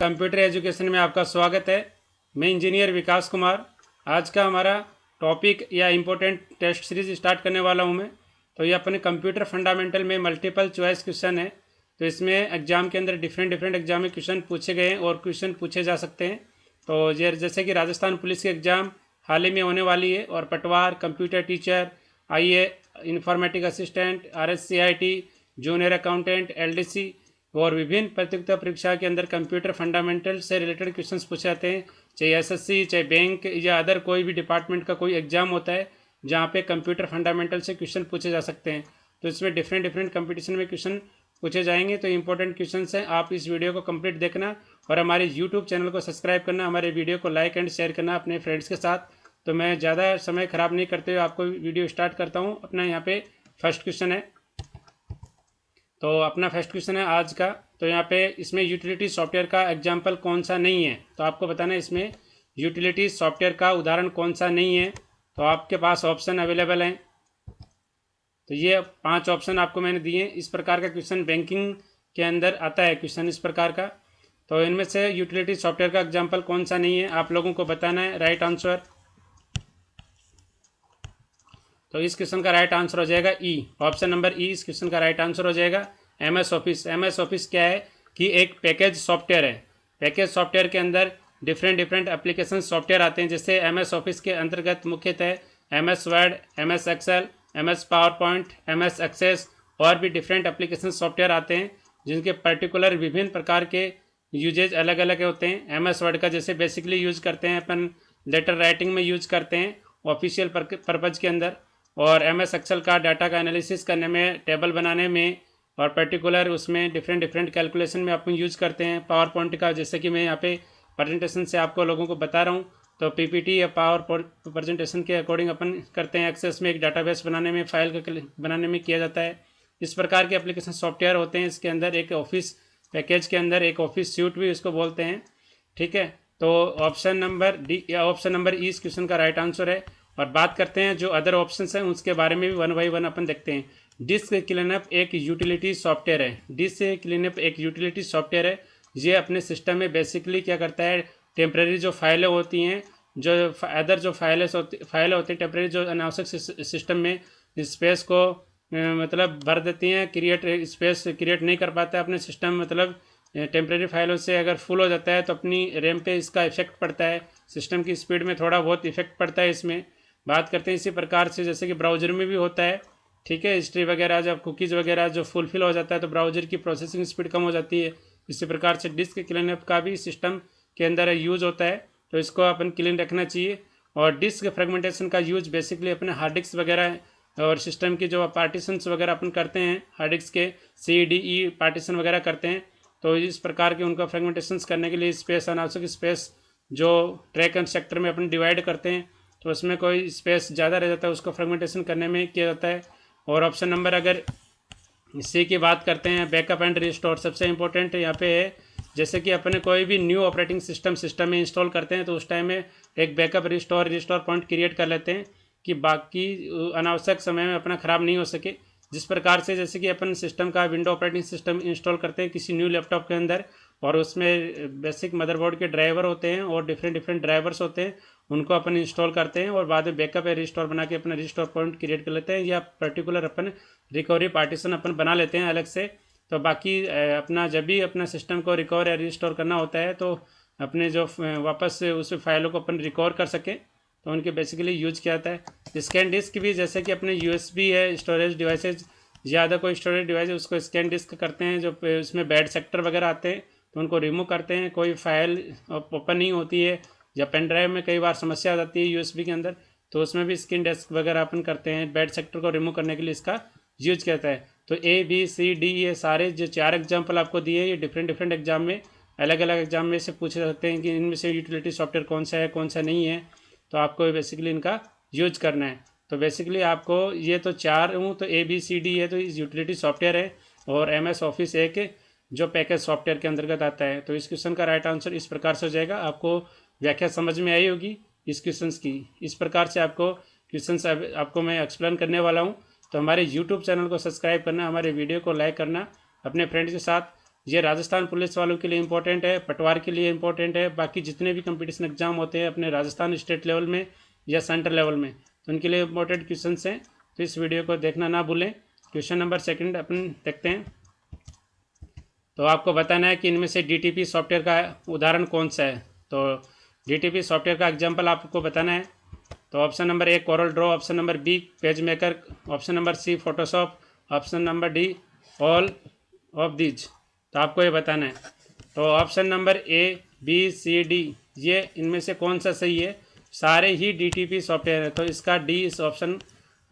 Computer education में आपका स्वागत है। मैं इंजीनियर विकास कुमार। आज का हमारा टॉपिक या इम्पोर्टेंट टेस्ट सीरीज स्टार्ट करने वाला हूं मैं। तो ये अपने कंप्यूटर फंडामेंटल में मल्टीपल चॉइस क्वेश्चन है। तो इसमें एग्जाम के अंदर डिफरेंट एग्जाम में क्वेश्चन पूछे गए हैं और क्वेश्चन पूछे जा सकते हैं। तो ये जैसे कि राजस्थान पुलिस की एग्ज़ाम हाल ही में होने वाली है, और पटवार, computer teacher, IA, informatic assistant, RSCIT, junior accountant, LDC और विभिन्न प्रतियोगिता परीक्षा के अंदर कंप्यूटर फंडामेंटल से रिलेटेड क्वेश्चंस पूछे जाते हैं। चाहे SSC, चाहे बैंक या अदर कोई भी डिपार्टमेंट का कोई एग्जाम होता है जहाँ पे कंप्यूटर फंडामेंटल से क्वेश्चन पूछे जा सकते हैं। तो इसमें डिफरेंट कंपटीशन में क्वेश्चन पूछे जाएंगे। तो इंपॉर्टेंट क्वेश्चन हैं, आप इस वीडियो को कंप्लीट देखना और हमारे यूट्यूब चैनल को सब्सक्राइब करना, हमारे वीडियो को लाइक एंड शेयर करना अपने फ्रेंड्स के साथ। तो मैं ज़्यादा समय ख़राब नहीं करते हुए आपको वीडियो स्टार्ट करता हूँ। अपना यहाँ पे फर्स्ट क्वेश्चन है। तो अपना फर्स्ट क्वेश्चन है आज का। तो यहाँ पे इसमें यूटिलिटी सॉफ्टवेयर का एग्जाम्पल कौन सा नहीं है, तो आपको बताना है इसमें यूटिलिटी सॉफ्टवेयर का उदाहरण कौन सा नहीं है। तो आपके पास ऑप्शन अवेलेबल हैं। तो ये 5 ऑप्शन आपको मैंने दिए। इस प्रकार का क्वेश्चन बैंकिंग के अंदर आता है, क्वेश्चन इस प्रकार का। तो इनमें से यूटिलिटी सॉफ्टवेयर का एग्जाम्पल कौन सा नहीं है आप लोगों को बताना है। राइट आंसर, तो इस क्वेश्चन का राइट आंसर हो जाएगा ई, ऑप्शन नंबर ई इस क्वेश्चन का राइट आंसर हो जाएगा। MS ऑफिस, MS ऑफिस क्या है कि एक पैकेज सॉफ्टवेयर है। पैकेज सॉफ्टवेयर के अंदर डिफरेंट एप्लीकेशन सॉफ्टवेयर आते हैं। जैसे MS ऑफिस के अंतर्गत मुख्यतः MS Word, MS Excel, MS PowerPoint, MS Access और भी डिफरेंट एप्लीकेशन सॉफ्टवेयर आते हैं जिनके पर्टिकुलर विभिन्न प्रकार के यूजेज अलग अलग होते हैं। MS वर्ड का जैसे बेसिकली यूज करते हैं अपन लेटर राइटिंग में यूज करते हैं ऑफिशियल पर्पज़ के अंदर, और MS एक्सेल का डाटा का एनालिसिस करने में, टेबल बनाने में, और पर्टिकुलर उसमें डिफरेंट कैलकुलेशन में अपन यूज़ करते हैं। पावर पॉइंट का जैसे कि मैं यहाँ पे प्रेजेंटेशन से आपको लोगों को बता रहा हूँ, तो PPT या पावर प्रेजेंटेशन के अकॉर्डिंग अपन करते हैं। एक्सेस में एक डाटाबेस बनाने में, फाइल का बनाने में किया जाता है। इस प्रकार के एप्लीकेशन सॉफ्टवेयर होते हैं। इसके अंदर एक ऑफिस पैकेज के अंदर एक ऑफिस सूट भी इसको बोलते हैं। ठीक है, तो ऑप्शन नंबर डी या ऑप्शन नंबर ई इस क्वेश्चन का राइट आंसर है। और बात करते हैं जो अदर ऑप्शंस हैं उसके बारे में भी वन बाई वन अपन देखते हैं। डिस्क क्लीनअप एक यूटिलिटी सॉफ्टवेयर है। डिस्क क्लीनअप एक यूटिलिटी सॉफ्टवेयर है। ये अपने सिस्टम में बेसिकली क्या करता है, टेम्प्रेरी जो फाइलें होती हैं, जो अदर जो फाइलें होती हैं टेम्प्रेरी, जो अनावश्यक सिस्टम में स्पेस को मतलब भर देती हैं, स्पेस क्रिएट नहीं कर पाता है अपने सिस्टम। मतलब टेम्प्रेरी फाइलों से अगर फुल हो जाता है तो अपनी रैम पे इसका इफेक्ट पड़ता है, सिस्टम की स्पीड में थोड़ा बहुत इफेक्ट पड़ता है इसमें। बात करते हैं इसी प्रकार से जैसे कि ब्राउज़र में भी होता है। ठीक है, हिस्ट्री वगैरह जब कुकीज़ वगैरह जो फुलफिल हो जाता है तो ब्राउज़र की प्रोसेसिंग स्पीड कम हो जाती है। इसी प्रकार से डिस्क क्लीनअप का भी सिस्टम के अंदर यूज़ होता है, तो इसको अपन क्लीन रखना चाहिए। और डिस्क फ्रेगमेंटेशन का यूज़ बेसिकली अपने हार्ड डिस्क वगैरह और सिस्टम की जो पार्टीशंस वगैरह अपन करते हैं, हार्ड डिस्क के CDE पार्टीशन वगैरह करते हैं, तो इस प्रकार के उनका फ्रेगमेंटेशंस करने के लिए स्पेस, अनावश्यक स्पेस जो ट्रैक एंड सेक्टर में अपन डिवाइड करते हैं, तो उसमें कोई स्पेस ज़्यादा रह जाता है, उसको फ्रेगमेंटेशन करने में किया जाता है। और ऑप्शन नंबर अगर सी की बात करते हैं, बैकअप एंड रिस्टोर सबसे इंपॉर्टेंट यहाँ पे है। जैसे कि अपने कोई भी न्यू ऑपरेटिंग सिस्टम में इंस्टॉल करते हैं तो उस टाइम में एक बैकअप रिस्टोर पॉइंट क्रिएट कर लेते हैं कि बाकी अनावश्यक समय में अपना ख़राब नहीं हो सके। जिस प्रकार से जैसे कि अपन सिस्टम का विंडो ऑपरेटिंग सिस्टम इंस्टॉल करते हैं किसी न्यू लैपटॉप के अंदर, और उसमें बेसिक मदरबोर्ड के ड्राइवर होते हैं और डिफरेंट ड्राइवर्स होते हैं, उनको अपन इंस्टॉल करते हैं और बाद में बैकअप या रिस्टोर बना के अपना रिस्टोर पॉइंट क्रिएट कर लेते हैं, या पर्टिकुलर अपन रिकवरी पार्टीशन अपन बना लेते हैं अलग से। तो बाकी अपना जब भी अपना सिस्टम को रिकवर या रिस्टोर करना होता है तो अपने जो वापस से उस फाइलों को अपन रिकवर कर सकें, तो उनके बेसिकली यूज किया जाता है। स्कैन डिस्क भी जैसे कि अपने USB है, स्टोरेज डिवाइसेज, ज़्यादा कोई स्टोरेज डिवाइस है उसको स्कैन डिस्क करते हैं, जो उसमें बैड सेक्टर वगैरह आते हैं तो उनको रिमूव करते हैं। कोई फाइल ओपन नहीं होती है, या पेन ड्राइव में कई बार समस्या आ जाती है USB के अंदर, तो उसमें भी स्कैन डिस्क वगैरह अपन करते हैं। बैड सेक्टर को रिमूव करने के लिए इसका यूज किया जाता है। तो A B C D ये सारे जो 4 एग्जाम्पल आपको दिए, ये डिफरेंट एग्जाम में अलग अलग एग्जाम में से पूछे जाते हैं कि इनमें से यूटिलिटी सॉफ्टवेयर कौन सा है, कौन सा नहीं है, तो आपको बेसिकली इनका यूज करना है। तो बेसिकली आपको ये तो 4 हूँ, तो ABCD है तो इस यूटिलिटी सॉफ्टवेयर है, और MS ऑफिस एक जो पैकेज सॉफ्टवेयर के अंतर्गत आता है। तो इस क्वेश्चन का राइट आंसर इस प्रकार से हो जाएगा। आपको व्याख्या समझ में आई होगी इस क्वेश्चन की। इस प्रकार से आपको क्वेश्चन आपको मैं एक्सप्लेन करने वाला हूँ। तो हमारे यूट्यूब चैनल को सब्सक्राइब करना, हमारे वीडियो को लाइक करना, अपने फ्रेंड्स के साथ ये राजस्थान पुलिस वालों के लिए इंपॉर्टेंट है, पटवार के लिए इंपॉर्टेंट है, बाकी जितने भी कंपटीशन एग्जाम होते हैं अपने राजस्थान स्टेट लेवल में या सेंटर लेवल में, तो उनके लिए इंपॉर्टेंट क्वेश्चन हैं। तो इस वीडियो को देखना ना भूलें। क्वेश्चन नंबर सेकंड अपन देखते हैं। तो आपको बताना है कि इनमें से डीटीपी सॉफ्टवेयर का उदाहरण कौन सा है। तो डीटीपी सॉफ्टवेयर का एग्जाम्पल आपको बताना है। तो option number A Corel Draw, option number B PageMaker, option number C Photoshop, option number D all of these. तो आपको ये बताना है। तो option number A B C D ये इनमें से कौन सा सही है। सारे ही डीटीपी सॉफ्टवेयर है, तो इसका डी इस ऑप्शन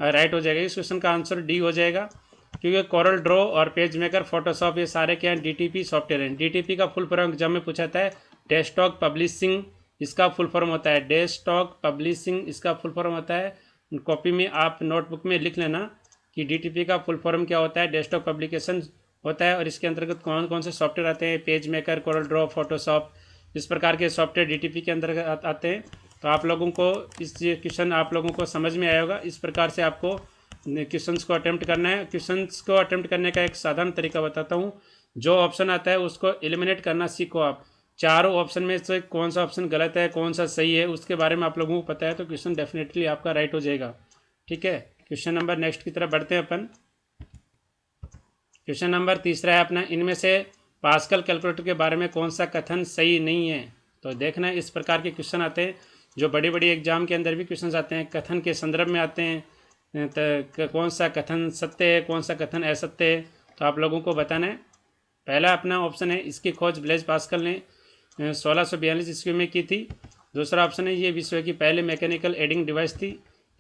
राइट हो जाएगा। इस क्वेश्चन का आंसर डी हो जाएगा, क्योंकि कोरल ड्रॉ और पेज मेकर फोटोशॉप ये सारे क्या हैं, डीटीपी सॉफ्टवेयर हैं। डीटीपी का फुल फॉर्म एग्जाम में पूछा था है डेस्कटॉप पब्लिशिंग, इसका फुल फॉर्म होता है डेस्कटॉप पब्लिशिंग, इसका फुल फॉर्म होता है। कॉपी में आप नोटबुक में लिख लेना कि डीटीपी का फुल फॉर्म क्या होता है, डेस्कटॉप पब्लिकेशन होता है, और इसके अंतर्गत कौन कौन से सॉफ्टवेयर आते हैं, page maker, Corel Draw, Photoshop, इस प्रकार के सॉफ्टवेयर डीटीपी के अंतर्गत आते हैं। तो आप लोगों को इस क्वेश्चन आप लोगों को समझ में आया होगा। इस प्रकार से आपको क्वेश्चंस को अटेम्प्ट करना है। क्वेश्चंस को अटेम्प्ट करने का एक साधारण तरीका बताता हूँ। जो ऑप्शन आता है उसको एलिमिनेट करना सीखो आप। चारों ऑप्शन में से कौन सा ऑप्शन गलत है, कौन सा सही है, उसके बारे में आप लोगों को पता है तो क्वेश्चन डेफिनेटली आपका राइट हो जाएगा। ठीक है, क्वेश्चन नंबर नेक्स्ट की तरफ बढ़ते हैं अपन। क्वेश्चन नंबर तीसरा है अपना, इनमें से पास्कल कैलकुलेटर के बारे में कौन सा कथन सही नहीं है। तो देखना इस प्रकार के क्वेश्चन आते हैं, जो बड़ी बड़ी एग्जाम के अंदर भी क्वेश्चन आते हैं, कथन के संदर्भ में आते हैं। तो कौन सा कथन सत्य है, कौन सा कथन असत्य है, तो आप लोगों को बताना है। पहला अपना ऑप्शन है, इसकी खोज ब्लेज पास्कल ने 1642 ईस्वी में की थी। दूसरा ऑप्शन है, ये विश्व की पहली मैकेनिकल एडिंग डिवाइस थी।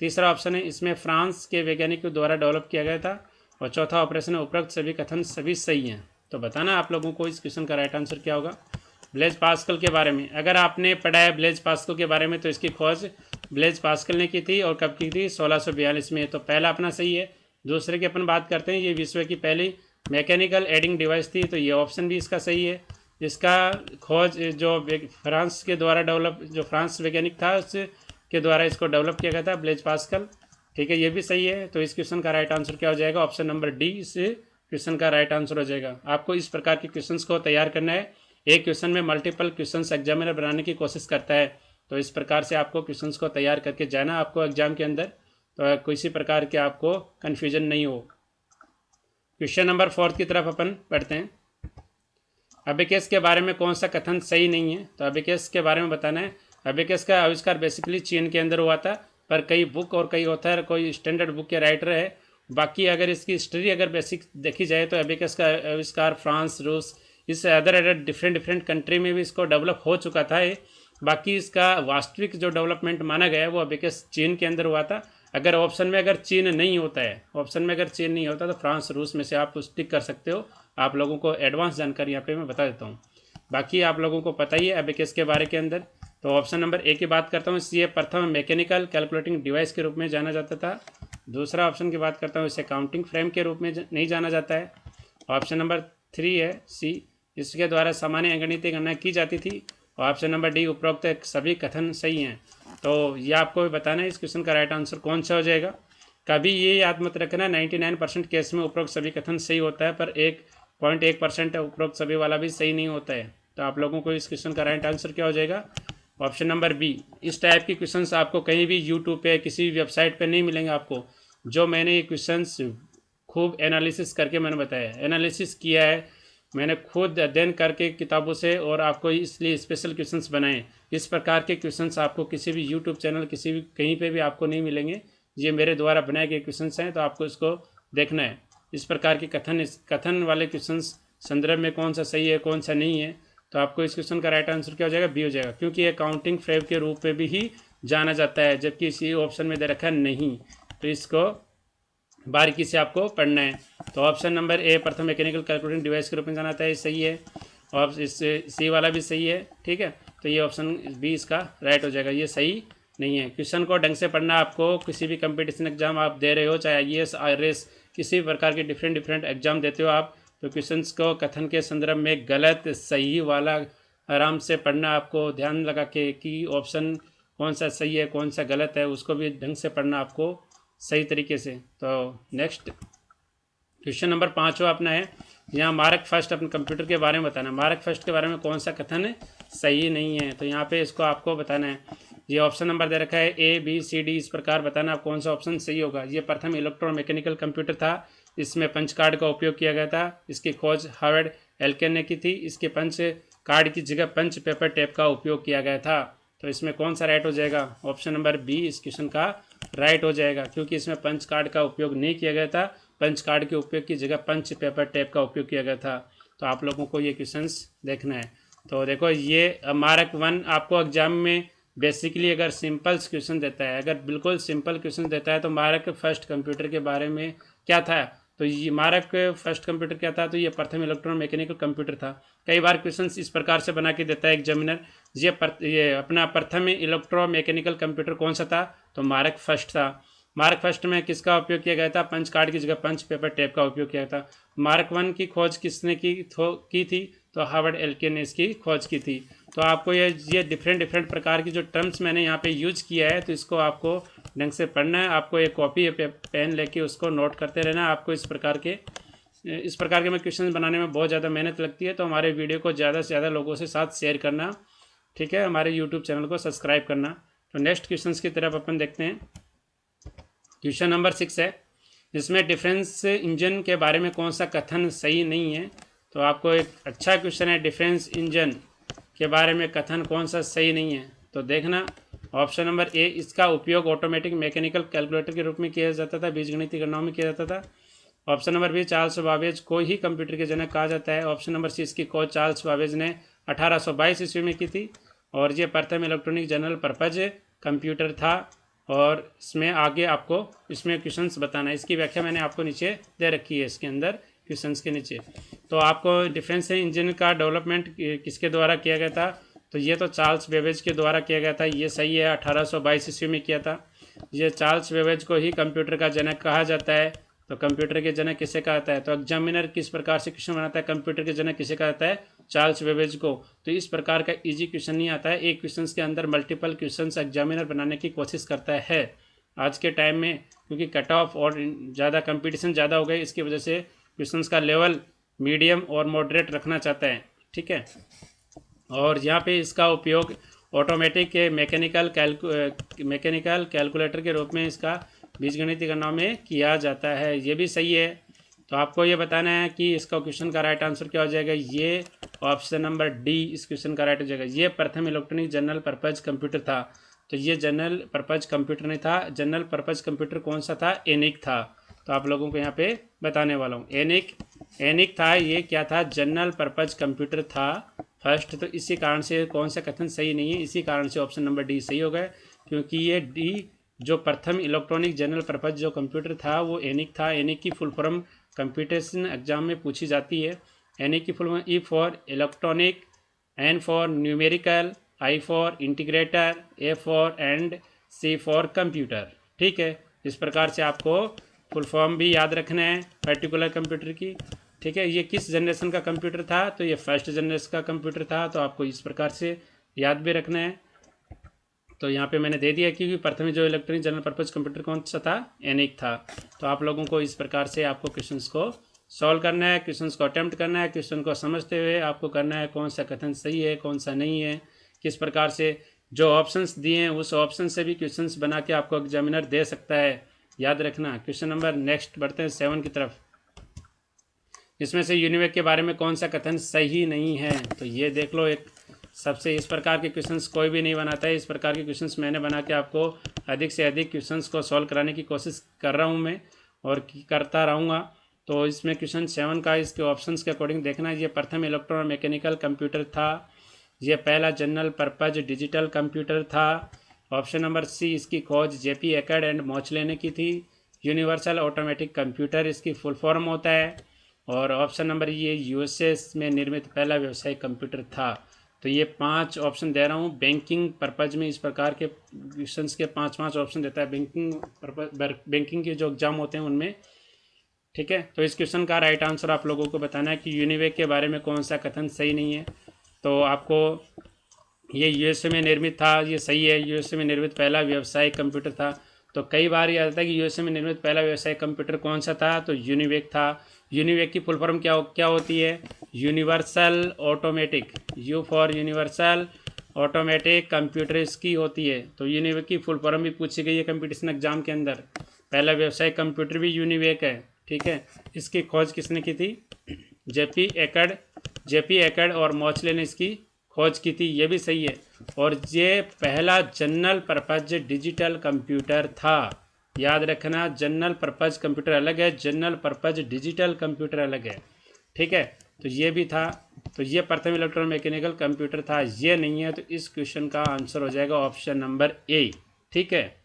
तीसरा ऑप्शन है, इसमें फ्रांस के वैज्ञानिकों द्वारा डेवलप किया गया था। और चौथा ऑपरेशन है, उपरोक्त सभी कथन सभी सही हैं। तो बताना आप लोगों को इस क्वेश्चन का राइट आंसर क्या होगा। ब्लेज पास्कल के बारे में अगर आपने पढ़ा है ब्लेज पास्कल के बारे में, तो इसकी खोज ब्लेज पास्कल ने की थी और कब की थी, 1642 में। तो पहला अपना सही है। दूसरे की अपन बात करते हैं, ये विश्व की पहली मैकेनिकल एडिंग डिवाइस थी, तो ये ऑप्शन भी इसका सही है। इसका खोज जो फ्रांस के द्वारा डेवलप, जो फ्रांस वैज्ञानिक था उसके द्वारा इसको डेवलप किया गया था, ब्लेज पास्कल। ठीक है, ये भी सही है। तो इस क्वेश्चन का राइट आंसर क्या हो जाएगा, ऑप्शन नंबर डी इस क्वेश्चन का राइट आंसर हो जाएगा। आपको इस प्रकार के क्वेश्चंस को तैयार करना है। एक क्वेश्चन में मल्टीपल क्वेश्चंस एग्जामिनर बनाने की कोशिश करता है, तो इस प्रकार से आपको क्वेश्चंस को तैयार करके जाना आपको एग्जाम के अंदर, तो किसी प्रकार के आपको कन्फ्यूजन नहीं हो। क्वेश्चन नंबर 4 की तरफ अपन पढ़ते हैं। अबेकस के बारे में कौन सा कथन सही नहीं है। तो अबेकस के बारे में बताना है। अबेकस का आविष्कार बेसिकली चीन के अंदर हुआ था, पर कई बुक और कई ऑथर, कोई स्टैंडर्ड बुक के राइटर है। बाकी अगर इसकी हिस्ट्री अगर बेसिक देखी जाए तो अबेकस का आविष्कार फ्रांस, रूस, इस अदर डिफरेंट कंट्री में भी इसको डेवलप हो चुका था। बाकी इसका वास्तविक जो डेवलपमेंट माना गया है वो अबेकस चीन के अंदर हुआ था। अगर ऑप्शन में अगर चीन नहीं होता है, ऑप्शन में अगर चीन नहीं होता तो फ्रांस, रूस में से आप टिक कर सकते हो। आप लोगों को एडवांस जानकारी यहाँ पे मैं बता देता हूँ। बाकी आप लोगों को पता ही है अबेकस के बारे के अंदर। तो ऑप्शन नंबर ए की बात करता हूँ, ये प्रथम मैकेनिकल कैलकुलेटिंग डिवाइस के रूप में जाना जाता था। दूसरा ऑप्शन की बात करता हूँ, इसे काउंटिंग फ्रेम के रूप में नहीं जाना जाता है। ऑप्शन नंबर 3 है सी, इसके द्वारा सामान्य अंगणितीय गणना की जाती थी। और ऑप्शन नंबर डी, उपरोक्त सभी कथन सही हैं। तो ये आपको भी बताना है इस क्वेश्चन का राइट आंसर कौन सा हो जाएगा। कभी ये याद मत रखना 99% केस में उपरोक्त सभी कथन सही होता है, पर 1.1% उपरोक्त सभी वाला भी सही नहीं होता है। तो आप लोगों को इस क्वेश्चन का राइट आंसर क्या हो जाएगा, ऑप्शन नंबर बी। इस टाइप के क्वेश्चंस आपको कहीं भी यूट्यूब पे किसी भी वेबसाइट पे नहीं मिलेंगे आपको। जो मैंने ये क्वेश्चंस खूब एनालिसिस करके मैंने बताया, एनालिसिस किया है मैंने खुद अध्ययन करके किताबों से, और आपको इसलिए स्पेशल क्वेश्चंस बनाए। इस प्रकार के क्वेश्चंस आपको किसी भी यूट्यूब चैनल, किसी भी कहीं पे भी आपको नहीं मिलेंगे। ये मेरे द्वारा बनाए गए क्वेश्चंस हैं, तो आपको इसको देखना है। इस प्रकार के कथन वाले क्वेश्चंस संदर्भ में कौन सा सही है, कौन सा नहीं है, तो आपको इस क्वेश्चन का राइट आंसर क्या हो जाएगा, बी हो जाएगा। क्योंकि ये काउंटिंग फ्रेम के रूप में भी ही जाना जाता है, जबकि इसी ऑप्शन में दे रखा है नहीं। तो इसको बारीकी से आपको पढ़ना है। तो ऑप्शन नंबर ए, प्रथम मैकेनिकल कैलकुलेटिंग डिवाइस के रूप में जाना जाता है, सही है। और इस सी वाला भी सही है। ठीक है, तो ये ऑप्शन बी इसका राइट हो जाएगा, ये सही नहीं है। क्वेश्चन को ढंग से पढ़ना आपको। किसी भी कंपटीशन एग्जाम आप दे रहे हो, चाहे IAS, IRS, किसी प्रकार के डिफरेंट एग्जाम देते हो आप, तो क्वेश्चंस को कथन के संदर्भ में गलत सही वाला आराम से पढ़ना, आपको ध्यान लगा के कि ऑप्शन कौन सा सही है कौन सा गलत है, उसको भी ढंग से पढ़ना आपको सही तरीके से। तो नेक्स्ट क्वेश्चन नंबर 5 अपना है, यहाँ मार्क फर्स्ट अपने कंप्यूटर के बारे में बताना है। मार्क फर्स्ट के बारे में कौन सा कथन सही नहीं है, तो यहाँ पे इसको आपको बताना है। ये ऑप्शन नंबर दे रखा है A B C D, इस प्रकार बताना आप कौन सा ऑप्शन सही होगा। ये प्रथम इलेक्ट्रोमैकेनिकल कंप्यूटर था, इसमें पंच कार्ड का उपयोग किया गया था। इसकी खोज हार्वर्ड एल्केन ने की थी। इसके पंच कार्ड की जगह पंच पेपर टेप का उपयोग किया गया था। तो इसमें कौन सा राइट हो जाएगा? ऑप्शन नंबर बी इस क्वेश्चन का राइट हो जाएगा, क्योंकि इसमें पंच कार्ड का उपयोग नहीं किया गया था। पंच कार्ड के उपयोग की जगह पंच पेपर टेप का उपयोग किया गया था। तो आप लोगों को ये क्वेश्चंस देखना है। तो देखो ये मार्क 1 आपको एग्जाम में बेसिकली अगर सिंपल क्वेश्चन देता है, अगर बिल्कुल सिंपल क्वेश्चन देता है तो मार्क फर्स्ट कंप्यूटर के बारे में क्या था, तो ये मार्क फर्स्ट कंप्यूटर क्या था, तो ये प्रथम इलेक्ट्रोमैकेनिकल कंप्यूटर था। कई बार क्वेश्चंस इस प्रकार से बना के देता है एग्जामिनर, ये अपना प्रथम इलेक्ट्रोमैकेनिकल कंप्यूटर कौन सा था, तो मार्क फर्स्ट था। मार्क फर्स्ट में किसका उपयोग किया गया था? पंच कार्ड की जगह पंच पेपर टेप का उपयोग किया था। मार्क 1 की खोज किसने की थी, तो हार्वर्ड एल्केन ने इसकी खोज की थी। तो आपको ये डिफरेंट प्रकार की जो टर्म्स मैंने यहाँ पे यूज किया है, तो इसको आपको ढंग से पढ़ना है। आपको एक कॉपी या पेन लेके उसको नोट करते रहना है। आपको इस प्रकार के मैं क्वेश्चन बनाने में बहुत ज़्यादा मेहनत लगती है, तो हमारे वीडियो को ज़्यादा से ज़्यादा लोगों से साथ शेयर करना, ठीक है। हमारे यूट्यूब चैनल को सब्सक्राइब करना। तो नेक्स्ट क्वेश्चन की तरफ अपन देखते हैं। क्वेश्चन नंबर 6 है, इसमें डिफेंस इंजन के बारे में कौन सा कथन सही नहीं है। तो आपको एक अच्छा क्वेश्चन है, डिफेंस इंजन के बारे में कथन कौन सा सही नहीं है। तो देखना ऑप्शन नंबर ए, इसका उपयोग ऑटोमेटिक मैकेनिकल कैलकुलेटर के रूप में किया जाता था, बीजगणितीय गणनाओं में किया जाता था। Option number B, Charles Babbage को ही कंप्यूटर के जनक कहा जाता है। ऑप्शन नंबर सी, इसकी खोज चार्ल्स बाबेज ने 1822 ईस्वी में की थी और ये प्रथम इलेक्ट्रॉनिक जनरल पर्पज कंप्यूटर था। और इसमें आगे आपको इसमें क्वेश्चंस बताना है। इसकी व्याख्या मैंने आपको नीचे दे रखी है, इसके अंदर क्वेश्चंस के नीचे। तो आपको डिफेंस इंजन का डेवलपमेंट किसके द्वारा किया गया था, तो ये तो चार्ल्स बेबेज के द्वारा किया गया था, ये सही है। 1822 ईस्वी में किया था। ये चार्ल्स बेबेज को ही कंप्यूटर का जनक कहा जाता है। तो कंप्यूटर के जनक किसे कहा जाता है, तो एग्जामिनर किस प्रकार से क्वेश्चन बनाता है, कंप्यूटर के जनक किसे कहा जाता है, चार्ल्स बेबेज को। तो इस प्रकार का इजी क्वेश्चन नहीं आता है, एक क्वेश्चन के अंदर मल्टीपल क्वेश्चन एग्जामिनर बनाने की कोशिश करता है आज के टाइम में, क्योंकि कट ऑफ और ज़्यादा कंपटीशन ज़्यादा हो गई, इसकी वजह से क्वेश्चन का लेवल मीडियम और मॉडरेट रखना चाहता है, ठीक है। और यहाँ पे इसका उपयोग ऑटोमेटिक मैकेनिकल कैलकुलेटर के रूप में इसका बीजगणितीय गणनाओं में किया जाता है, ये भी सही है। तो आपको ये बताना है कि इसका क्वेश्चन का राइट आंसर क्या हो जाएगा। ये ऑप्शन नंबर डी इस क्वेश्चन का राइट हो जाएगा। ये प्रथम इलेक्ट्रॉनिक जनरल पर्पज कंप्यूटर था। तो ये जनरल पर्पज कंप्यूटर नहीं था। जनरल पर्पज कंप्यूटर कौन सा था, एनिक था। तो आप लोगों को यहाँ पे बताने वाला हूँ, एनिक था। ये क्या था, जनरल पर्पज कंप्यूटर था फर्स्ट। तो इसी कारण से कौन सा कथन सही नहीं है, इसी कारण से ऑप्शन नंबर डी सही हो गया, क्योंकि ये डी जो प्रथम इलेक्ट्रॉनिक जनरल पर्पज जो कंप्यूटर था वो एनिक था। एनिक की फुल फॉर्म कंप्यूटेशन एग्जाम में पूछी जाती है। एनिक की full form E for electronic, N for numerical, I for integrator, A for and C for computer, ठीक है। इस प्रकार से आपको फुल फॉर्म भी याद रखना है पर्टिकुलर कंप्यूटर की, ठीक है। ये किस जनरेशन का कंप्यूटर था, तो ये फर्स्ट जनरेशन का कंप्यूटर था। तो आपको इस प्रकार से याद भी रखना है। तो यहाँ पे मैंने दे दिया क्योंकि प्रथम जो इलेक्ट्रॉनिक जनरल पर्पज कंप्यूटर कौन सा था, एनिक था। तो आप लोगों को इस प्रकार से आपको क्वेश्चंस को सॉल्व करना है, क्वेश्चंस को अटेम्प्ट करना है। क्वेश्चन को समझते हुए आपको करना है कौन सा कथन सही है कौन सा नहीं है, किस प्रकार से जो ऑप्शंस दिए हैं उस ऑप्शन से भी क्वेश्चंस बना के आपको एग्जामिनर दे सकता है, याद रखना। क्वेश्चन नंबर नेक्स्ट बढ़ते हैं 7 की तरफ। इसमें से यूनिवेक के बारे में कौन सा कथन सही नहीं है, तो ये देख लो। एक सबसे इस प्रकार के क्वेश्चंस कोई भी नहीं बनाता है। इस प्रकार के क्वेश्चंस मैंने बना के आपको अधिक से अधिक क्वेश्चंस को सॉल्व कराने की कोशिश कर रहा हूँ मैं और करता रहूँगा। तो इसमें क्वेश्चन 7 का इसके ऑप्शंस के अकॉर्डिंग देखना। ये प्रथम इलेक्ट्रो मैकेनिकल कंप्यूटर था। ये पहला जनरल पर्पज डिजिटल कंप्यूटर था। ऑप्शन नंबर सी, इसकी खोज जेपी एकर्ड एंड मॉचले ने की थी। यूनिवर्सल ऑटोमेटिक कंप्यूटर इसकी फुल फॉर्म होता है। और ऑप्शन नंबर ये यूएसएस में निर्मित पहला व्यावसायिक कंप्यूटर था। तो ये 5 ऑप्शन दे रहा हूँ। बैंकिंग पर्पज में इस प्रकार के क्वेश्चंस के 5 ऑप्शन देता है बैंकिंग के जो एग्जाम होते हैं उनमें, ठीक है। तो इस क्वेश्चन का राइट आंसर आप लोगों को बताना है कि यूनिवेक के बारे में कौन सा कथन सही नहीं है। तो आपको ये यूएसए में निर्मित था, ये सही है। यूएसए में निर्मित पहला व्यावसायिक कंप्यूटर था। तो कई बार ये आता है कि यूएसए में निर्मित पहला व्यावसायिक कंप्यूटर कौन सा था, तो यूनिवेक था। यूनिवेक की फुल फॉर्म क्या होती है? Universal automatic, you for universal automatic computer इसकी होती है। तो यूनिवेक की फुल फॉर्म भी पूछी गई है कंपटीशन एग्जाम के अंदर। पहला व्यावसायिक कंप्यूटर भी यूनिवेक है, ठीक है। इसकी खोज किसने की थी? जेपी एकड़ और मॉचले ने इसकी खोज की थी, ये भी सही है। और ये पहला जनरल पर्पज डिजिटल कंप्यूटर था। याद रखना, जनरल पर्पज कंप्यूटर अलग है, जनरल पर्पज डिजिटल कंप्यूटर अलग है, ठीक है। तो ये भी था। तो ये प्रथम इलेक्ट्रोमैकेनिकल कंप्यूटर था, ये नहीं है। तो इस क्वेश्चन का आंसर हो जाएगा ऑप्शन नंबर ए, ठीक है।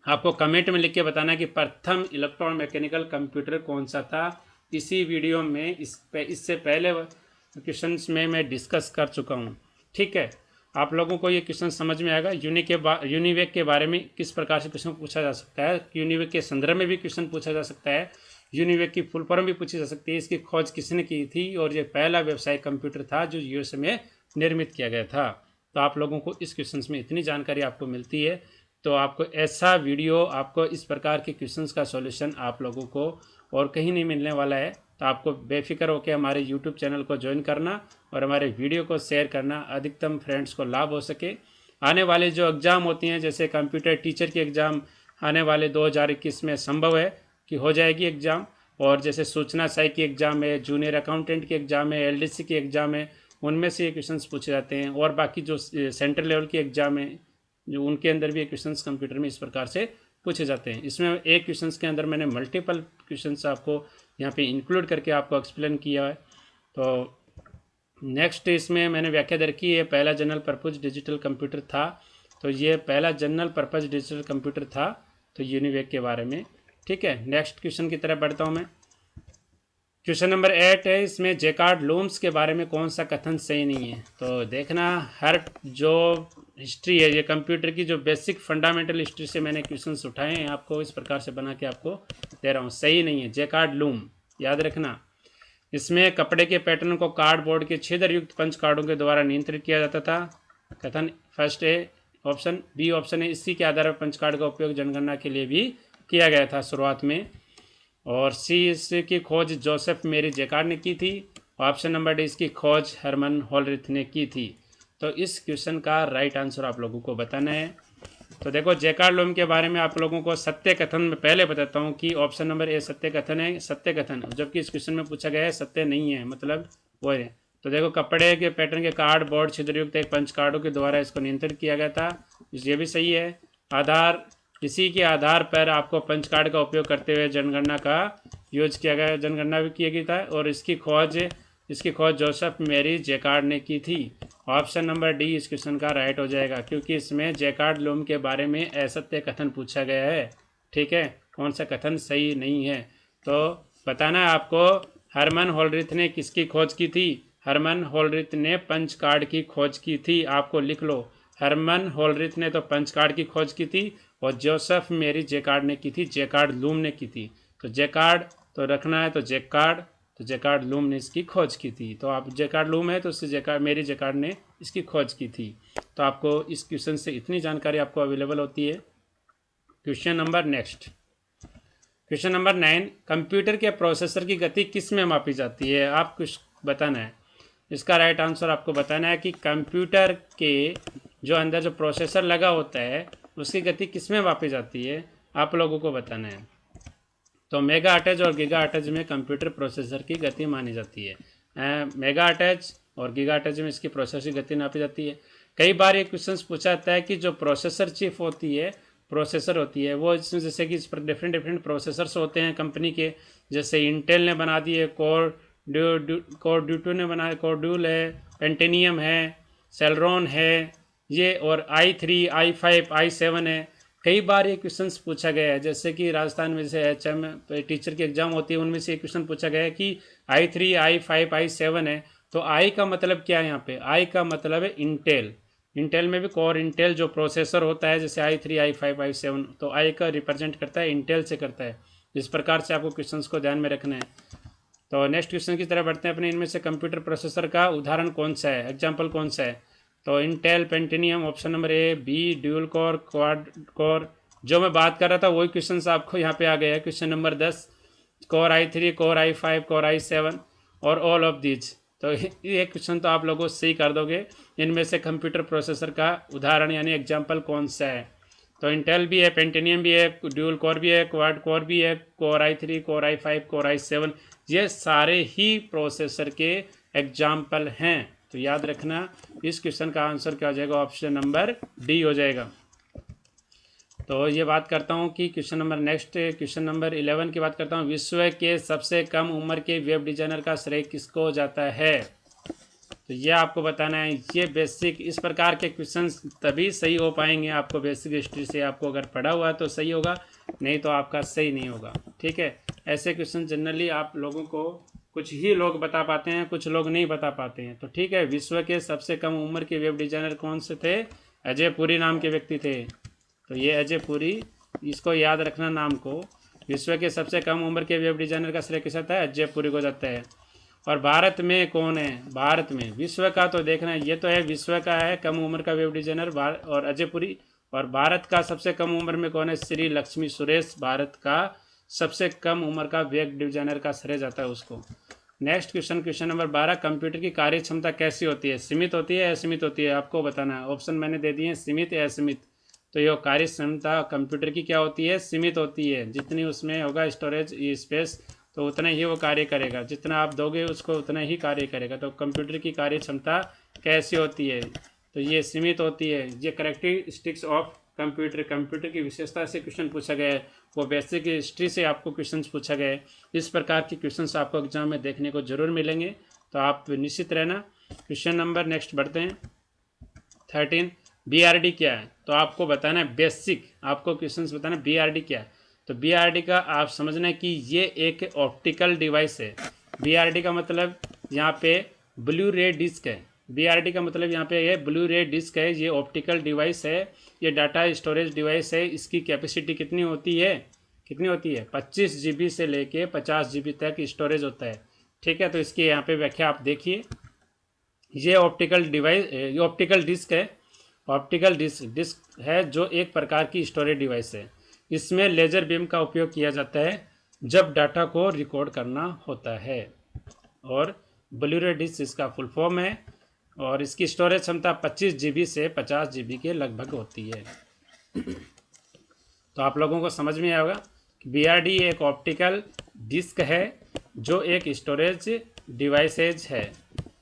आपको कमेंट में लिख के बताना कि प्रथम इलेक्ट्रोमैकेनिकल कंप्यूटर कौन सा था। इसी वीडियो में इससे पहले क्वेश्चन में मैं डिस्कस कर चुका हूँ, ठीक है। आप लोगों को ये क्वेश्चन समझ में आएगा। यूनिवेक के बारे में किस प्रकार से क्वेश्चन पूछा जा सकता है, यूनिवेक के संदर्भ में भी क्वेश्चन पूछा जा सकता है, यूनिवेक की फुल फॉर्म भी पूछी जा सकती है, इसकी खोज किसने की थी, और ये पहला व्यावसायिक कंप्यूटर था जो यूएसए में निर्मित किया गया था। तो आप लोगों को इस क्वेश्चन में इतनी जानकारी आपको मिलती है। तो आपको ऐसा वीडियो, आपको इस प्रकार के क्वेश्चंस का सॉल्यूशन आप लोगों को और कहीं नहीं मिलने वाला है। तो आपको बेफिक्र होकर हमारे यूट्यूब चैनल को ज्वाइन करना और हमारे वीडियो को शेयर करना, अधिकतम फ्रेंड्स को लाभ हो सके। आने वाले जो एग्ज़ाम होती हैं, जैसे कंप्यूटर टीचर की एग्ज़ाम आने वाले 2021 में संभव है कि हो जाएगी एग्ज़ाम। और जैसे सूचना सहायक की एग्ज़ाम है, जूनियर अकाउंटेंट की एग्ज़ाम है, एलडीसी की एग्ज़ाम है, उनमें से ये क्वेश्चंस पूछे जाते हैं। और बाकी जो सेंट्रल लेवल की एग्ज़ाम है, जो उनके अंदर भी क्वेश्चंस कंप्यूटर में इस प्रकार से पूछे जाते हैं। इसमें एक क्वेश्चंस के अंदर मैंने मल्टीपल क्वेश्चंस आपको यहाँ पे इंक्लूड करके आपको एक्सप्लेन किया है। तो नेक्स्ट इसमें मैंने व्याख्या दर की है, पहला जनरल पर्पज डिजिटल कंप्यूटर था। तो ये पहला जनरल पर्पज डिजिटल कंप्यूटर था, तो यूनिवेक के बारे में, ठीक है। नेक्स्ट क्वेश्चन की तरफ बढ़ता हूँ मैं। क्वेश्चन नंबर 8 है, इसमें जैकार्ड लूम्स के बारे में कौन सा कथन सही नहीं है? तो देखना, हर जो हिस्ट्री है, ये कंप्यूटर की जो बेसिक फंडामेंटल हिस्ट्री से मैंने क्वेश्चंस उठाए हैं, आपको इस प्रकार से बना के आपको दे रहा हूँ। सही नहीं है जैकार्ड लूम, याद रखना। इसमें कपड़े के पैटर्न को कार्डबोर्ड के छिद्र युक्त पंच कार्डों के द्वारा नियंत्रित किया जाता था। कथन फर्स्ट है ऑप्शन, बी ऑप्शन है, इसी के आधार पर पंच कार्ड का उपयोग जनगणना के लिए भी किया गया था शुरुआत में। और सी, इसकी खोज जोसेफ मेरी जैकार्ड ने की थी। ऑप्शन नंबर डी, इसकी खोज हरमन होलरिथ ने की थी। तो इस क्वेश्चन का राइट आंसर आप लोगों को बताना है। तो देखो, जैकार्ड लूम के बारे में आप लोगों को सत्य कथन में पहले बताता हूँ कि ऑप्शन नंबर ए सत्य कथन है, सत्य कथन, जबकि इस क्वेश्चन में पूछा गया है सत्य नहीं है, मतलब वो है। तो देखो, कपड़े के पैटर्न के कार्ड बोर्ड छिद्रयुक्त एक पंच कार्डों के द्वारा इसको नियंत्रित किया गया था, ये भी सही है। आधार, इसी के आधार पर आपको पंच कार्ड का उपयोग करते हुए जनगणना का यूज किया गया, जनगणना भी किया गया था। और इसकी खोज जोसेफ मेरी जैकार्ड ने की थी। ऑप्शन नंबर डी इस क्वेश्चन का राइट हो जाएगा, क्योंकि इसमें जैकार्ड लूम के बारे में असत्य कथन पूछा गया है, ठीक है। कौन सा कथन सही नहीं है? तो बताना है आपको, हरमन होलरिथ ने किसकी खोज की थी? हरमन होलरिथ ने पंच कार्ड की खोज की थी। आपको लिख लो, हरमन होलरिथ ने तो पंच कार्ड की खोज की थी, और जोसेफ मेरी जैकार्ड ने की थी, जैकार्ड लूम ने की थी। तो जैकार्ड तो रखना है, तो जैकार्ड लूम ने इसकी खोज की थी। तो आप जैकार्ड लूम है तो उससे मेरी जैकार्ड ने इसकी खोज की थी। तो आपको इस क्वेश्चन से इतनी जानकारी आपको अवेलेबल होती है। Question number next, question number 9, computer के प्रोसेसर की गति किस में मापी जाती है? आप कुछ बताना है। इसका राइट आंसर आपको बताना है कि कंप्यूटर के जो अंदर जो प्रोसेसर लगा होता है उसकी गति किस में मापी जाती है, आप लोगों को बताना है। तो मेगा अटैच और गीगा अटैच में कंप्यूटर प्रोसेसर की गति मानी जाती है। मेगा अटैच और गीगा अटैच में इसकी प्रोसेसर की गति नापी जाती है। कई बार ये क्वेश्चन पूछा जाता है कि जो प्रोसेसर चिप होती है, प्रोसेसर होती है, वो इसमें जैसे कि इस पर डिफरेंट प्रोसेसर्स होते हैं कंपनी के, जैसे इंटेल ने बना दिए, कोर ने बनाया, कोरड्यूल है, पेंटिनियम है, सेलरॉन है ये, और i3, i5, i7 है। कई बार ये क्वेश्चंस पूछा गया है, जैसे कि राजस्थान में जैसे HM टीचर की एग्जाम होती है, उनमें से एक क्वेश्चन पूछा गया है कि i3, i5, i7 है। तो i का मतलब क्या है? यहाँ पे i का मतलब है इंटेल। इंटेल में भी कोर इंटेल जो प्रोसेसर होता है, जैसे i3, i5, i7, तो i का रिप्रेजेंट करता है, इंटेल से करता है। इस प्रकार से आपको क्वेश्चंस को ध्यान में रखना है। तो नेक्स्ट क्वेश्चन की तरफ बढ़ते हैं अपने। इनमें से कंप्यूटर प्रोसेसर का उदाहरण कौन सा है, एग्जाम्पल कौन सा है? तो Intel, Pentium, option number A, B dual core, quad core. जो मैं बात कर रहा था वही क्वेश्चन आपको यहाँ पे आ गया है। Question number 10, core i3, core i5, core i7 और ऑल ऑफ दीज। तो ये क्वेश्चन तो आप लोगों से ही कर दोगे। इनमें से कंप्यूटर प्रोसेसर का उदाहरण यानी एग्जाम्पल कौन सा है? तो इंटेल भी है, पेंटिनियम भी है, ड्यूल कोर भी है, क्वाड कोर भी है, core i3, core i5, core i7, ये सारे ही प्रोसेसर के एग्जाम्पल हैं। तो याद रखना इस क्वेश्चन का आंसर क्या हो जाएगा? ऑप्शन नंबर डी हो जाएगा। तो ये बात करता हूँ कि question number next question number 11 की बात करता हूँ। विश्व के सबसे कम उम्र के वेब डिजाइनर का श्रेय किसको जाता है? तो ये आपको बताना है। ये बेसिक इस प्रकार के क्वेश्चंस तभी सही हो पाएंगे आपको बेसिक हिस्ट्री से। आपको अगर पढ़ा हुआ तो सही होगा, नहीं तो आपका सही नहीं होगा। ठीक है, ऐसे क्वेश्चन जनरली आप लोगों को कुछ ही लोग बता पाते हैं, कुछ लोग नहीं बता पाते हैं। तो ठीक है, विश्व के सबसे कम उम्र के वेब डिजाइनर कौन से थे? अजय पुरी नाम के व्यक्ति थे। तो ये अजय पुरी, इसको याद रखना नाम को। विश्व के सबसे कम उम्र के वेब डिजाइनर का श्रेय किसे जाता है? अजय पुरी को जाता है। और भारत में कौन है? भारत में विश्व का तो देखना है, ये तो है विश्व का है कम उम्र का वेब डिजाइनर और अजय पुरी। और भारत का सबसे कम उम्र में कौन है? श्री लक्ष्मी सुरेश। भारत का सबसे कम उम्र का वेब डिजाइनर का श्रेय जाता है उसको। Next question, question number 12, computer की कार्य क्षमता कैसी होती है? सीमित होती है, असीमित होती है? आपको बताना है। ऑप्शन मैंने दे दिए, सीमित या असीमित। तो ये कार्य क्षमता कंप्यूटर की क्या होती है? सीमित होती है। जितनी उसमें होगा स्टोरेज स्पेस तो उतना ही वो कार्य करेगा, जितना आप दोगे उसको उतना ही कार्य करेगा। तो कंप्यूटर की कार्य क्षमता कैसी होती है? तो ये सीमित होती है। ये कैरेक्टरिस्टिक्स ऑफ कंप्यूटर, कंप्यूटर की विशेषता से क्वेश्चन पूछा गया है। वो बेसिक हिस्ट्री से आपको क्वेश्चन पूछा गया है। इस प्रकार के क्वेश्चंस आपको एग्जाम में देखने को जरूर मिलेंगे, तो आप निश्चित रहना। क्वेश्चन नंबर नेक्स्ट बढ़ते हैं 13, BRD क्या है? तो आपको बताना है बेसिक, आपको क्वेश्चंस बताना है BRD क्या है। तो BRD का आप समझना है कि ये एक ऑप्टिकल डिवाइस है। BRD का मतलब यहाँ पे ब्लू रे डिस्क है। BRD का मतलब यहाँ पे ये ब्लू रे डिस्क है। ये ऑप्टिकल डिवाइस है, ये डाटा स्टोरेज डिवाइस है। इसकी कैपेसिटी कितनी होती है? कितनी होती है? 25 GB से लेके 50 GB तक स्टोरेज होता है। ठीक है, तो इसकी यहाँ पे व्याख्या आप देखिए। ये ऑप्टिकल डिवाइस, ये ऑप्टिकल डिस्क है। ऑप्टिकल डिस्क है जो एक प्रकार की स्टोरेज डिवाइस है। इसमें लेजर बीम का उपयोग किया जाता है जब डाटा को रिकॉर्ड करना होता है। और ब्लू रे डिस्क इसका फुल फॉर्म है। और इसकी स्टोरेज क्षमता 25 GB से 50 GB के लगभग होती है। तो आप लोगों को समझ में आएगा कि BRD एक ऑप्टिकल डिस्क है जो एक स्टोरेज डिवाइसेज है।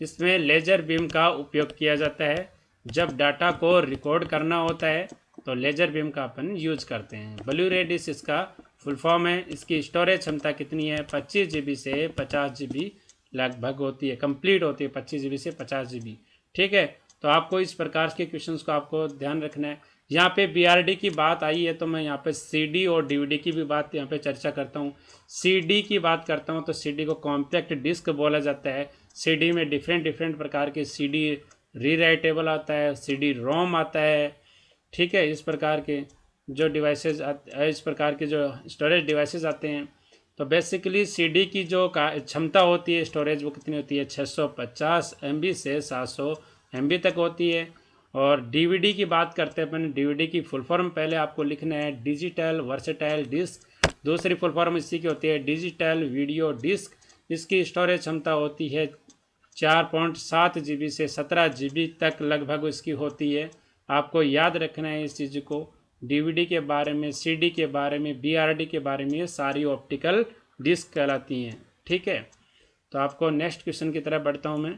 इसमें लेजर बीम का उपयोग किया जाता है जब डाटा को रिकॉर्ड करना होता है, तो लेजर बीम का अपन यूज करते हैं। ब्लू रे डिस्क इसका फुल फॉर्म है। इसकी स्टोरेज क्षमता कितनी है? 25 GB से 50 GB लगभग होती है, कंप्लीट होती है 25 GB से 50 GB। ठीक है, तो आपको इस प्रकार के क्वेश्चंस को आपको ध्यान रखना है। यहाँ पे BRD की बात आई है तो मैं यहाँ पे CD और DVD की भी बात यहाँ पे चर्चा करता हूँ। CD की बात करता हूँ तो CD को कॉम्पैक्ट डिस्क बोला जाता है। CD में डिफरेंट प्रकार के CD रीराइटेबल आता है, CD रोम आता है। ठीक है, इस प्रकार के जो डिवाइसेस इस प्रकार के जो स्टोरेज डिवाइसेस आते हैं। तो बेसिकली CD की जो क्षमता होती है स्टोरेज, वो कितनी होती है? 650 MB से 700 MB तक होती है। और DVD की बात करते हैं अपन। DVD की फुल फॉर्म पहले आपको लिखना है, डिजिटल वर्सेटाइल डिस्क। दूसरी फुल फॉर्म इसी की होती है डिजिटल वीडियो डिस्क। इसकी स्टोरेज क्षमता होती है 4.7 GB से 17 GB तक लगभग इसकी होती है। आपको याद रखना है इस चीज़ को। DVD के बारे में, CD के बारे में, BRD के बारे में, ये सारी ऑप्टिकल डिस्क कहलाती हैं। ठीक है, तो आपको नेक्स्ट क्वेश्चन की तरफ बढ़ता हूँ मैं।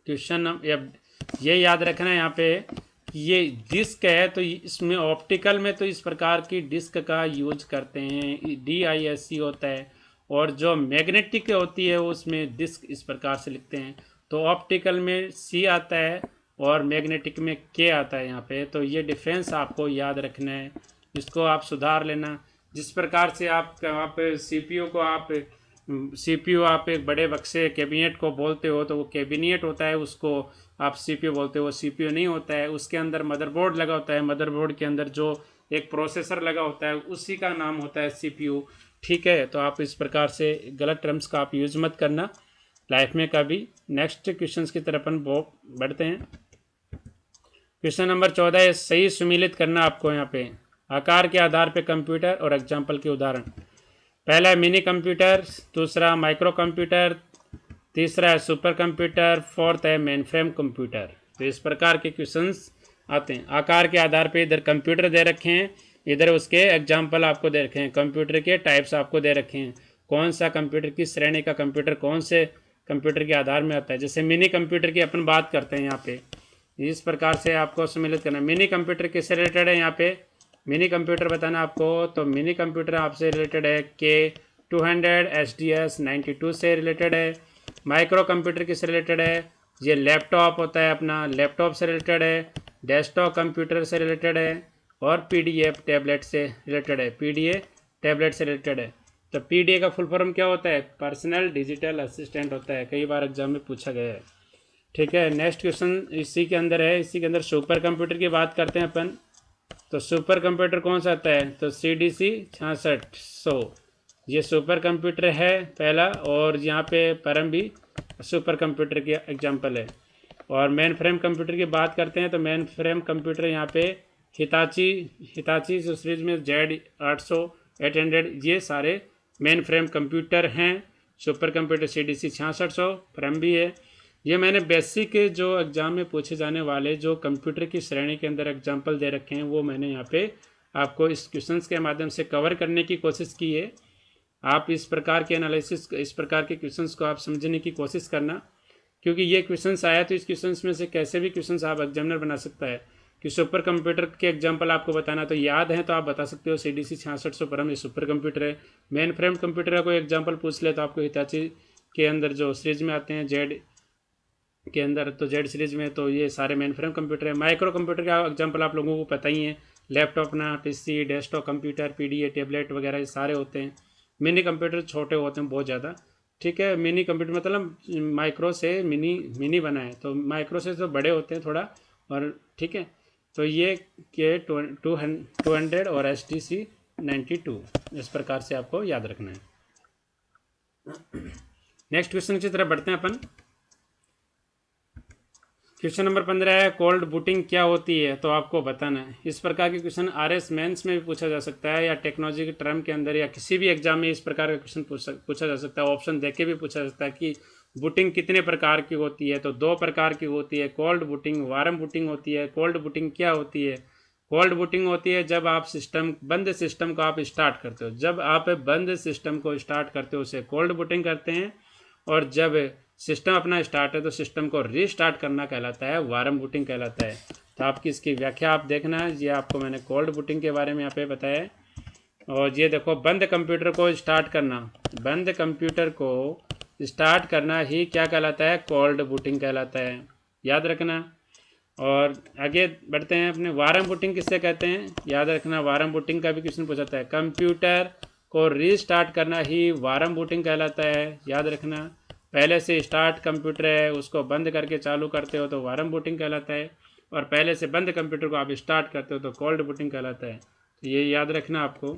क्वेश्चन ये याद रखना है यहाँ पे, ये डिस्क है तो इसमें ऑप्टिकल में तो इस प्रकार की डिस्क का यूज करते हैं, DISC होता है। और जो मैग्नेटिक होती है उसमें डिस्क इस प्रकार से लिखते हैं। तो ऑप्टिकल में C आता है और मैग्नेटिक में K आता है यहाँ पे। तो ये डिफरेंस आपको याद रखना है, इसको आप सुधार लेना। जिस प्रकार से आप CPU आप एक बड़े बक्से कैबिनेट को बोलते हो तो वो कैबिनेट होता है, उसको आप CPU बोलते हो। वो CPU नहीं होता है, उसके अंदर मदरबोर्ड लगा होता है। मदरबोर्ड के अंदर जो एक प्रोसेसर लगा होता है उसी का नाम होता है CPU। ठीक है, तो आप इस प्रकार से गलत टर्म्स का आप यूज मत करना लाइफ में कभी। नेक्स्ट क्वेश्चन की तरफ अपन बढ़ते हैं। क्वेश्चन नंबर 14 है, सही सुमेलित करना आपको यहाँ पे आकार के आधार पे कंप्यूटर और एग्जाम्पल के उदाहरण। पहला है मिनी कंप्यूटर, दूसरा माइक्रो कंप्यूटर, तीसरा है सुपर कंप्यूटर, फोर्थ है मेन फ्रेम कंप्यूटर। तो इस प्रकार के क्वेश्चंस आते हैं। आकार के आधार पे इधर कंप्यूटर दे रखे हैं, इधर उसके एग्जाम्पल आपको दे रखे हैं, कंप्यूटर के टाइप्स आपको दे रखे हैं, कौन सा कंप्यूटर किस श्रेणी का कंप्यूटर कौन से कंप्यूटर के आधार में आता है। जैसे मिनी कंप्यूटर की अपन बात करते हैं यहाँ पे, इस प्रकार से आपको सम्मिलित करना है। मिनी कंप्यूटर किससे रिलेटेड है, यहाँ पे मिनी कंप्यूटर बताना आपको, तो मिनी कंप्यूटर आपसे रिलेटेड है K200 SDS92 से रिलेटेड है। माइक्रो कंप्यूटर किससे रिलेटेड है, ये लैपटॉप होता है अपना, लैपटॉप से रिलेटेड है। डेस्कटॉप कंप्यूटर से रिलेटेड है और PDF टैबलेट से रिलेटेड है, PDA टैबलेट से रिलेटेड है। तो PDA का फुल फॉर्म क्या होता है, पर्सनल डिजिटल असिस्टेंट होता है, कई बार एग्जाम में पूछा गया है। ठीक है, नेक्स्ट क्वेश्चन इसी के अंदर है, इसी के अंदर सुपर कंप्यूटर की बात करते हैं अपन। तो सुपर कंप्यूटर कौन सा आता है, तो CDC 6600, ये सुपर कंप्यूटर है पहला, और यहाँ पे परम भी सुपर कंप्यूटर की एग्जांपल है। और मेन फ्रेम कंप्यूटर की बात करते हैं, तो मेन फ्रेम कंप्यूटर यहाँ पे हिताची सीरीज में Z800 800, ये सारे मेन फ्रेम कंप्यूटर हैं। सुपर कंप्यूटर CDC 6600 परम भी है। ये मैंने बेसिक जो एग्ज़ाम में पूछे जाने वाले जो कंप्यूटर की श्रेणी के अंदर एग्जाम्पल दे रखे हैं, वो मैंने यहाँ पे आपको इस क्वेश्चंस के माध्यम से कवर करने की कोशिश की है। आप इस प्रकार के एनालिसिस, इस प्रकार के क्वेश्चंस को आप समझने की कोशिश करना, क्योंकि ये क्वेश्चंस आया तो इस क्वेश्चंस में से कैसे भी क्वेश्चंस आप एग्जामिनर बना सकता है कि सुपर कंप्यूटर के एग्जाम्पल आपको बताना, तो याद है तो आप बता सकते हो CDC 6600 परम ये सुपर कंप्यूटर है। मेन फ्रेम कंप्यूटर का कोई एग्जाम्पल पूछ ले तो आपको हिताची के अंदर जो सीरीज में आते हैं Z के अंदर, तो Z सीरीज में, तो ये सारे मेन फ्रेम कंप्यूटर है। माइक्रो कंप्यूटर का एग्जांपल आप लोगों को पता ही है, लैपटॉप ना, PC, desktop computer, PDA tablet वगैरह ये सारे होते हैं। मिनी कंप्यूटर छोटे होते हैं बहुत ज़्यादा। ठीक है, मिनी कंप्यूटर मतलब माइक्रो से मिनी बना है, तो माइक्रो से तो बड़े होते हैं थोड़ा। और ठीक है, तो ये K200 और SDC 92, इस प्रकार से आपको याद रखना है। नेक्स्ट क्वेश्चन की तरफ बढ़ते हैं अपन। क्वेश्चन नंबर 15 है, कोल्ड बूटिंग क्या होती है, तो आपको बताना है। इस प्रकार के क्वेश्चन RS मेंस में भी पूछा जा सकता है, या टेक्नोलॉजी के टर्म के अंदर, या किसी भी एग्जाम में इस प्रकार का क्वेश्चन पूछा जा सकता है। ऑप्शन देके भी पूछा जा सकता है कि बूटिंग कितने प्रकार की होती है, तो 2 प्रकार की होती है, कोल्ड बूटिंग, वार्म बूटिंग होती है। कोल्ड बूटिंग क्या होती है, कोल्ड बूटिंग होती है जब आप बंद सिस्टम को आप स्टार्ट करते हो, जब आप बंद सिस्टम को स्टार्ट करते हो उसे कोल्ड बूटिंग करते हैं। और जब सिस्टम अपना स्टार्ट है तो सिस्टम को रीस्टार्ट करना कहलाता है, वार्म बूटिंग कहलाता है। तो आपकी इसकी व्याख्या आप देखना, ये आपको मैंने कोल्ड बूटिंग के बारे में यहाँ पे बताया है। और ये देखो, बंद कंप्यूटर को स्टार्ट करना, बंद कंप्यूटर को स्टार्ट करना ही क्या कहलाता है, कोल्ड बूटिंग कहलाता है, याद रखना। और आगे बढ़ते हैं अपने, वार्म बूटिंग किससे कहते हैं, याद रखना। वार्म बूटिंग का भी क्वेश्चन पूछा है, कंप्यूटर को रीस्टार्ट करना ही वार्म बूटिंग कहलाता है, याद रखना। पहले से स्टार्ट कंप्यूटर है उसको बंद करके चालू करते हो तो वार्म बूटिंग कहलाता है, और पहले से बंद कंप्यूटर को आप स्टार्ट करते हो तो कोल्ड बूटिंग कहलाता है। तो ये याद रखना आपको।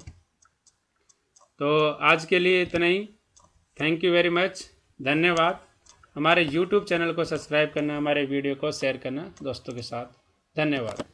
तो आज के लिए इतना ही, थैंक यू वेरी मच, धन्यवाद। हमारे YouTube चैनल को सब्सक्राइब करना, हमारे वीडियो को शेयर करना दोस्तों के साथ, धन्यवाद।